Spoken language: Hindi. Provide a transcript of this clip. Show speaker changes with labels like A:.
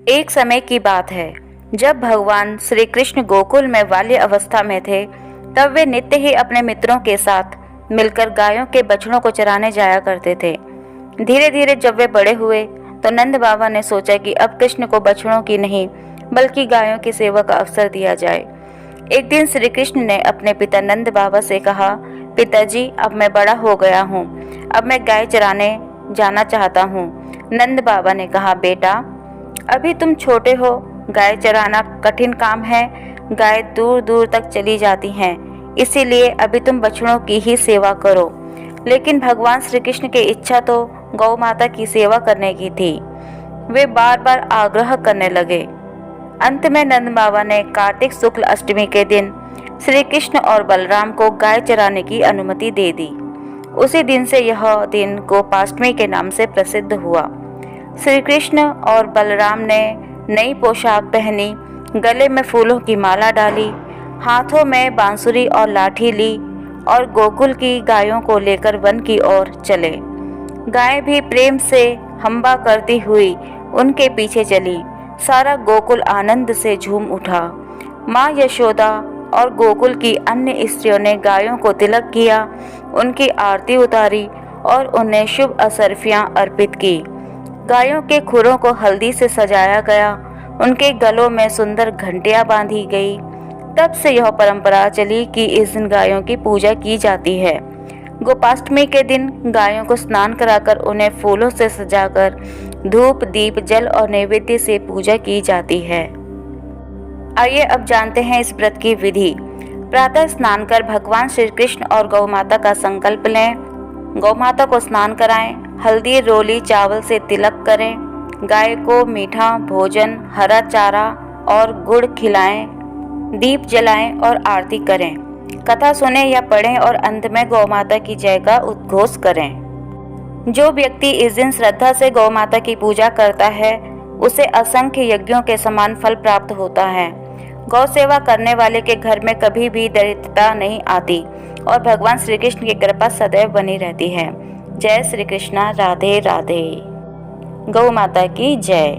A: एक समय की बात है, जब भगवान श्री कृष्ण गोकुल में बाल्य अवस्था में थे, तब वे नित्य ही अपने मित्रों के साथ मिलकर गायों के बछड़ों को चराने जाया करते थे। धीरे धीरे जब वे बड़े हुए तो नंद बाबा ने सोचा कि अब कृष्ण को बछड़ों की नहीं बल्कि गायों की सेवा का अवसर दिया जाए। एक दिन श्री कृष्ण ने अपने पिता नंद बाबा से कहा, पिताजी, अब मैं बड़ा हो गया हूँ, अब मैं गाय चराने जाना चाहता हूँ। नंद बाबा ने कहा, बेटा, अभी तुम छोटे हो, गाय चराना कठिन काम है, गाय दूर दूर तक चली जाती हैं, इसीलिए अभी तुम बछड़ों की ही सेवा करो। लेकिन भगवान श्री कृष्ण की इच्छा तो गौ माता की सेवा करने की थी। वे बार बार आग्रह करने लगे। अंत में नंद बाबा ने कार्तिक शुक्ल अष्टमी के दिन श्री कृष्ण और बलराम को गाय चराने की अनुमति दे दी। उसी दिन से यह दिन गोपाष्टमी के नाम से प्रसिद्ध हुआ। श्री कृष्ण और बलराम ने नई पोशाक पहनी, गले में फूलों की माला डाली, हाथों में बांसुरी और लाठी ली और गोकुल की गायों को लेकर वन की ओर चले। गाय भी प्रेम से हंबा करती हुई उनके पीछे चली। सारा गोकुल आनंद से झूम उठा। माँ यशोदा और गोकुल की अन्य स्त्रियों ने गायों को तिलक किया, उनकी आरती उतारी और उन्हें शुभ असरफियाँ अर्पित की। गायों के खुरों को हल्दी से सजाया गया, उनके गलों में सुंदर घंटियां बांधी गई। तब से यह परंपरा चली कि इस दिन गायों की पूजा की जाती है। गोपाष्टमी के दिन गायों को स्नान कराकर उन्हें फूलों से सजाकर धूप, दीप, जल और नैवेद्य से पूजा की जाती है। आइए अब जानते हैं इस व्रत की विधि। प्रातः स्नान कर भगवान श्री कृष्ण और गौ माता का संकल्प लें। गौ माता को स्नान कराएं, हल्दी, रोली, चावल से तिलक करें, गाय को मीठा भोजन, हरा चारा और गुड़ खिलाएं, दीप जलाएं और आरती करें, कथा सुने या पढ़ें और अंत में गौ माता की जय का उद्घोष करें। जो व्यक्ति इस दिन श्रद्धा से गौ माता की पूजा करता है, उसे असंख्य यज्ञों के समान फल प्राप्त होता है। गौ सेवा करने वाले के घर में कभी भी दरिद्रता नहीं आती और भगवान श्री कृष्ण की कृपा सदैव बनी रहती है। जय श्री कृष्णा। राधे राधे। गौ माता की जय।